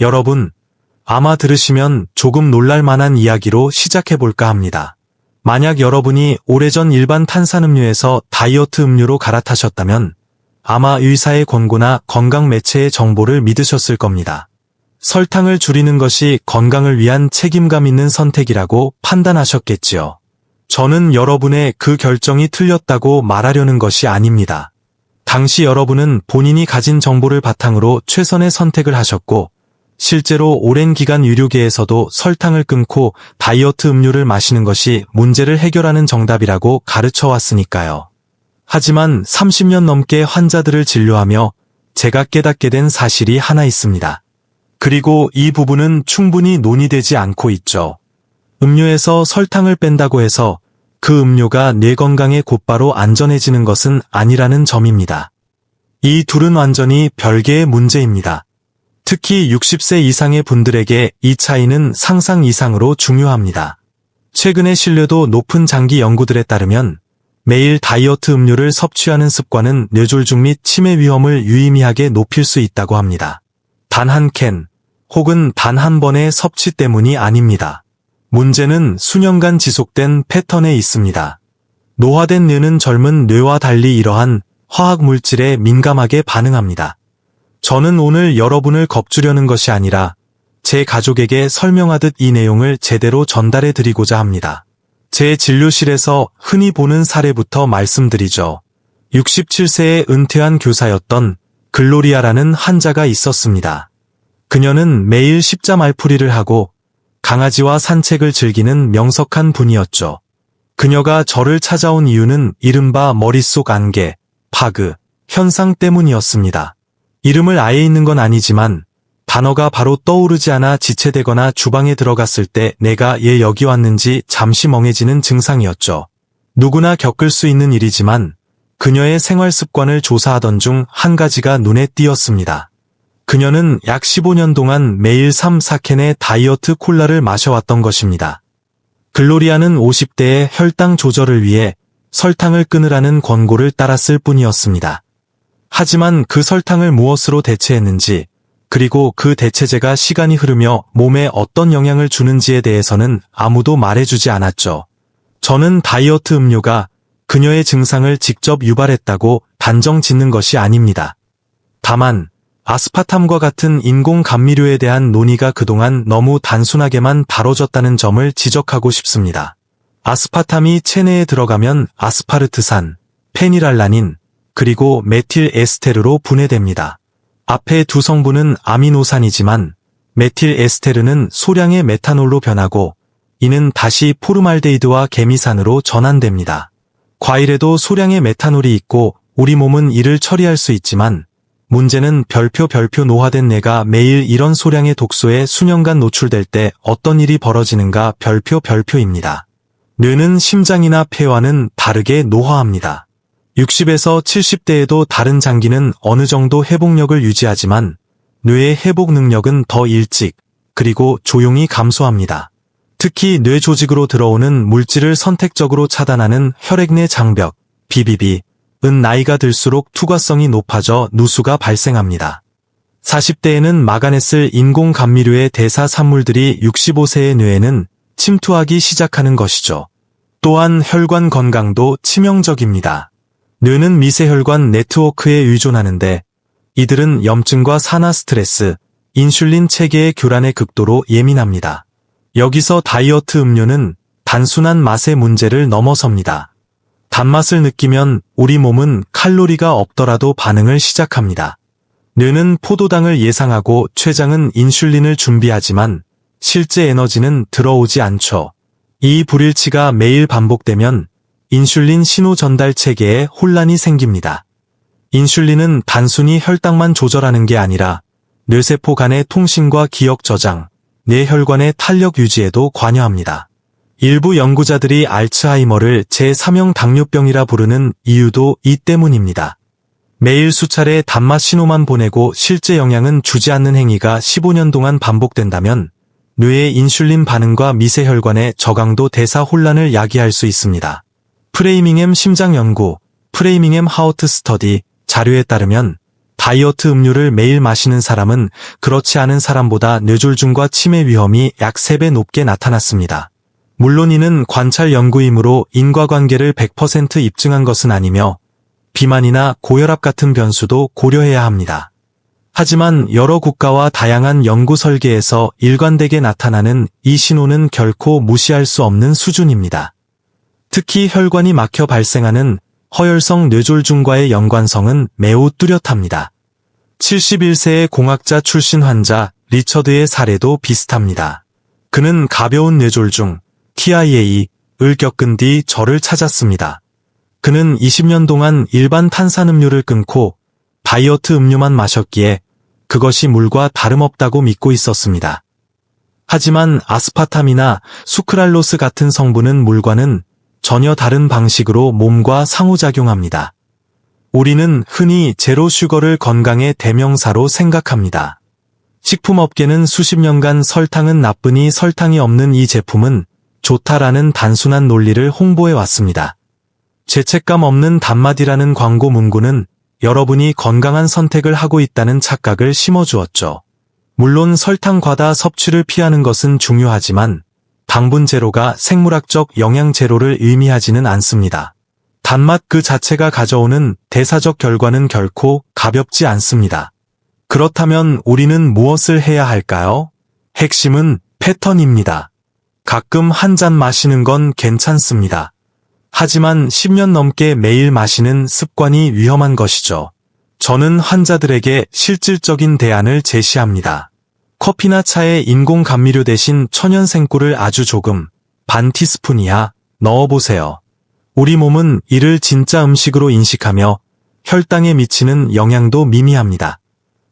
여러분, 아마 들으시면 조금 놀랄 만한 이야기로 시작해볼까 합니다. 만약 여러분이 오래전 일반 탄산음료에서 다이어트 음료로 갈아타셨다면 아마 의사의 권고나 건강 매체의 정보를 믿으셨을 겁니다. 설탕을 줄이는 것이 건강을 위한 책임감 있는 선택이라고 판단하셨겠지요. 저는 여러분의 그 결정이 틀렸다고 말하려는 것이 아닙니다. 당시 여러분은 본인이 가진 정보를 바탕으로 최선의 선택을 하셨고, 실제로 오랜 기간 의료계에서도 설탕을 끊고 다이어트 음료를 마시는 것이 문제를 해결하는 정답이라고 가르쳐 왔으니까요. 하지만 30년 넘게 환자들을 진료하며 제가 깨닫게 된 사실이 하나 있습니다. 그리고 이 부분은 충분히 논의되지 않고 있죠. 음료에서 설탕을 뺀다고 해서 그 음료가 뇌 건강에 곧바로 안전해지는 것은 아니라는 점입니다. 이 둘은 완전히 별개의 문제입니다. 특히 60세 이상의 분들에게 이 차이는 상상 이상으로 중요합니다. 최근의 신뢰도 높은 장기 연구들에 따르면 매일 다이어트 음료를 섭취하는 습관은 뇌졸중 및 치매 위험을 유의미하게 높일 수 있다고 합니다. 단 한 캔, 혹은 단 한 번의 섭취 때문이 아닙니다. 문제는 수년간 지속된 패턴에 있습니다. 노화된 뇌는 젊은 뇌와 달리 이러한 화학 물질에 민감하게 반응합니다. 저는 오늘 여러분을 겁주려는 것이 아니라 제 가족에게 설명하듯 이 내용을 제대로 전달해 드리고자 합니다. 제 진료실에서 흔히 보는 사례부터 말씀드리죠. 67세에 은퇴한 교사였던 글로리아라는 환자가 있었습니다. 그녀는 매일 십자말풀이를 하고 강아지와 산책을 즐기는 명석한 분이었죠. 그녀가 저를 찾아온 이유는 이른바 머릿속 안개, 파그, 현상 때문이었습니다. 이름을 아예 있는 건 아니지만 단어가 바로 떠오르지 않아 지체되거나 주방에 들어갔을 때 내가 얘 여기 왔는지 잠시 멍해지는 증상이었죠. 누구나 겪을 수 있는 일이지만 그녀의 생활 습관을 조사하던 중 한 가지가 눈에 띄었습니다. 그녀는 약 15년 동안 매일 3, 4캔의 다이어트 콜라를 마셔왔던 것입니다. 글로리아는 50대의 혈당 조절을 위해 설탕을 끊으라는 권고를 따랐을 뿐이었습니다. 하지만 그 설탕을 무엇으로 대체했는지, 그리고 그 대체제가 시간이 흐르며 몸에 어떤 영향을 주는지에 대해서는 아무도 말해주지 않았죠. 저는 다이어트 음료가 그녀의 증상을 직접 유발했다고 단정 짓는 것이 아닙니다. 다만 아스파탐과 같은 인공 감미료에 대한 논의가 그동안 너무 단순하게만 다뤄졌다는 점을 지적하고 싶습니다. 아스파탐이 체내에 들어가면 아스파르트산, 페니랄라닌, 그리고 메틸 에스테르로 분해됩니다. 앞에 두 성분은 아미노산이지만 메틸 에스테르는 소량의 메탄올로 변하고 이는 다시 포르말데히드와 개미산으로 전환됩니다. 과일에도 소량의 메탄올이 있고 우리 몸은 이를 처리할 수 있지만 문제는 별표 노화된 뇌가 매일 이런 소량의 독소에 수년간 노출될 때 어떤 일이 벌어지는가 별표입니다. 뇌는 심장이나 폐와는 다르게 노화합니다. 60에서 70대에도 다른 장기는 어느 정도 회복력을 유지하지만 뇌의 회복 능력은 더 일찍 그리고 조용히 감소합니다. 특히 뇌 조직으로 들어오는 물질을 선택적으로 차단하는 혈액내 장벽, BBB은 나이가 들수록 투과성이 높아져 누수가 발생합니다. 40대에는 막아냈을 인공 감미료의 대사 산물들이 65세의 뇌에는 침투하기 시작하는 것이죠. 또한 혈관 건강도 치명적입니다. 뇌는 미세혈관 네트워크에 의존하는데 이들은 염증과 산화 스트레스, 인슐린 체계의 교란에 극도로 예민합니다. 여기서 다이어트 음료는 단순한 맛의 문제를 넘어섭니다. 단맛을 느끼면 우리 몸은 칼로리가 없더라도 반응을 시작합니다. 뇌는 포도당을 예상하고 췌장은 인슐린을 준비하지만 실제 에너지는 들어오지 않죠. 이 불일치가 매일 반복되면 인슐린 신호 전달 체계에 혼란이 생깁니다. 인슐린은 단순히 혈당만 조절하는 게 아니라 뇌세포 간의 통신과 기억 저장, 뇌혈관의 탄력 유지에도 관여합니다. 일부 연구자들이 알츠하이머를 제3형 당뇨병이라 부르는 이유도 이 때문입니다. 매일 수차례 단맛 신호만 보내고 실제 영향은 주지 않는 행위가 15년 동안 반복된다면 뇌의 인슐린 반응과 미세혈관의 저강도 대사 혼란을 야기할 수 있습니다. 프레이밍햄 심장연구, 프레이밍햄 하우트 스터디 자료에 따르면 다이어트 음료를 매일 마시는 사람은 그렇지 않은 사람보다 뇌졸중과 치매 위험이 약 3배 높게 나타났습니다. 물론 이는 관찰 연구이므로 인과관계를 100% 입증한 것은 아니며 비만이나 고혈압 같은 변수도 고려해야 합니다. 하지만 여러 국가와 다양한 연구 설계에서 일관되게 나타나는 이 신호는 결코 무시할 수 없는 수준입니다. 특히 혈관이 막혀 발생하는 허혈성 뇌졸중과의 연관성은 매우 뚜렷합니다. 71세의 공학자 출신 환자 리처드의 사례도 비슷합니다. 그는 가벼운 뇌졸중, TIA를 겪은 뒤 저를 찾았습니다. 그는 20년 동안 일반 탄산음료를 끊고 다이어트 음료만 마셨기에 그것이 물과 다름없다고 믿고 있었습니다. 하지만 아스파탐이나 수크랄로스 같은 성분은 물과는 전혀 다른 방식으로 몸과 상호작용합니다. 우리는 흔히 제로 슈거를 건강의 대명사로 생각합니다. 식품업계는 수십 년간 설탕은 나쁘니 설탕이 없는 이 제품은 좋다라는 단순한 논리를 홍보해 왔습니다. 죄책감 없는 단맛이라는 광고 문구는 여러분이 건강한 선택을 하고 있다는 착각을 심어주었죠. 물론 설탕 과다 섭취를 피하는 것은 중요하지만 당분 제로가 생물학적 영양 제로를 의미하지는 않습니다. 단맛 그 자체가 가져오는 대사적 결과는 결코 가볍지 않습니다. 그렇다면 우리는 무엇을 해야 할까요? 핵심은 패턴입니다. 가끔 한 잔 마시는 건 괜찮습니다. 하지만 10년 넘게 매일 마시는 습관이 위험한 것이죠. 저는 환자들에게 실질적인 대안을 제시합니다. 커피나 차에 인공 감미료 대신 천연 생꿀을 아주 조금, 반 티스푼 이하 넣어보세요. 우리 몸은 이를 진짜 음식으로 인식하며 혈당에 미치는 영향도 미미합니다.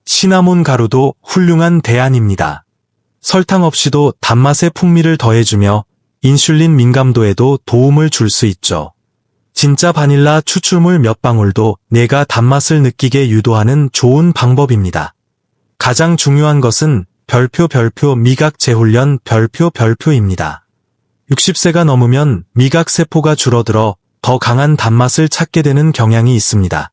시나몬 가루도 훌륭한 대안입니다. 설탕 없이도 단맛의 풍미를 더해주며 인슐린 민감도에도 도움을 줄 수 있죠. 진짜 바닐라 추출물 몇 방울도 내가 단맛을 느끼게 유도하는 좋은 방법입니다. 가장 중요한 것은 별표 미각 재훈련 별표입니다. 60세가 넘으면 미각 세포가 줄어들어 더 강한 단맛을 찾게 되는 경향이 있습니다.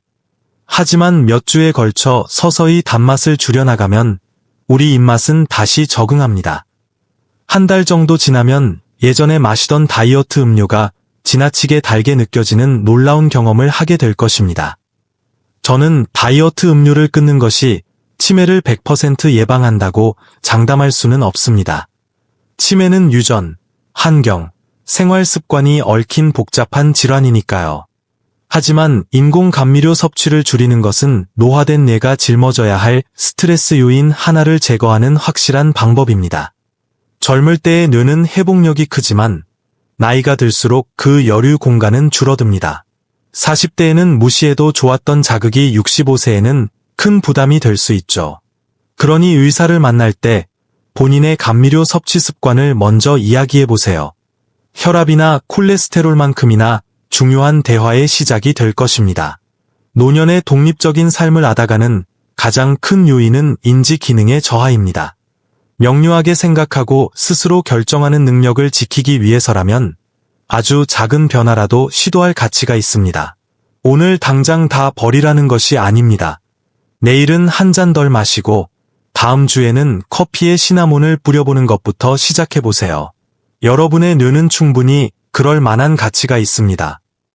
하지만 몇 주에 걸쳐 서서히 단맛을 줄여나가면 우리 입맛은 다시 적응합니다. 한 달 정도 지나면 예전에 마시던 다이어트 음료가 지나치게 달게 느껴지는 놀라운 경험을 하게 될 것입니다. 저는 다이어트 음료를 끊는 것이 치매를 100% 예방한다고 장담할 수는 없습니다. 치매는 유전, 환경, 생활 습관이 얽힌 복잡한 질환이니까요. 하지만 인공 감미료 섭취를 줄이는 것은 노화된 뇌가 짊어져야 할 스트레스 요인 하나를 제거하는 확실한 방법입니다. 젊을 때의 뇌는 회복력이 크지만 나이가 들수록 그 여류 공간은 줄어듭니다. 40대에는 무시해도 좋았던 자극이 65세에는 큰 부담이 될 수 있죠. 그러니 의사를 만날 때 본인의 감미료 섭취 습관을 먼저 이야기해보세요. 혈압이나 콜레스테롤만큼이나 중요한 대화의 시작이 될 것입니다. 노년의 독립적인 삶을 알아가는 가장 큰 요인은 인지 기능의 저하입니다. 명료하게 생각하고 스스로 결정하는 능력을 지키기 위해서라면 아주 작은 변화라도 시도할 가치가 있습니다. 오늘 당장 다 버리라는 것이 아닙니다. 내일은 한 잔 덜 마시고 다음 주에는 커피에 시나몬을 뿌려보는 것부터 시작해보세요. 여러분의 뇌는 충분히 그럴 만한 가치가 있습니다.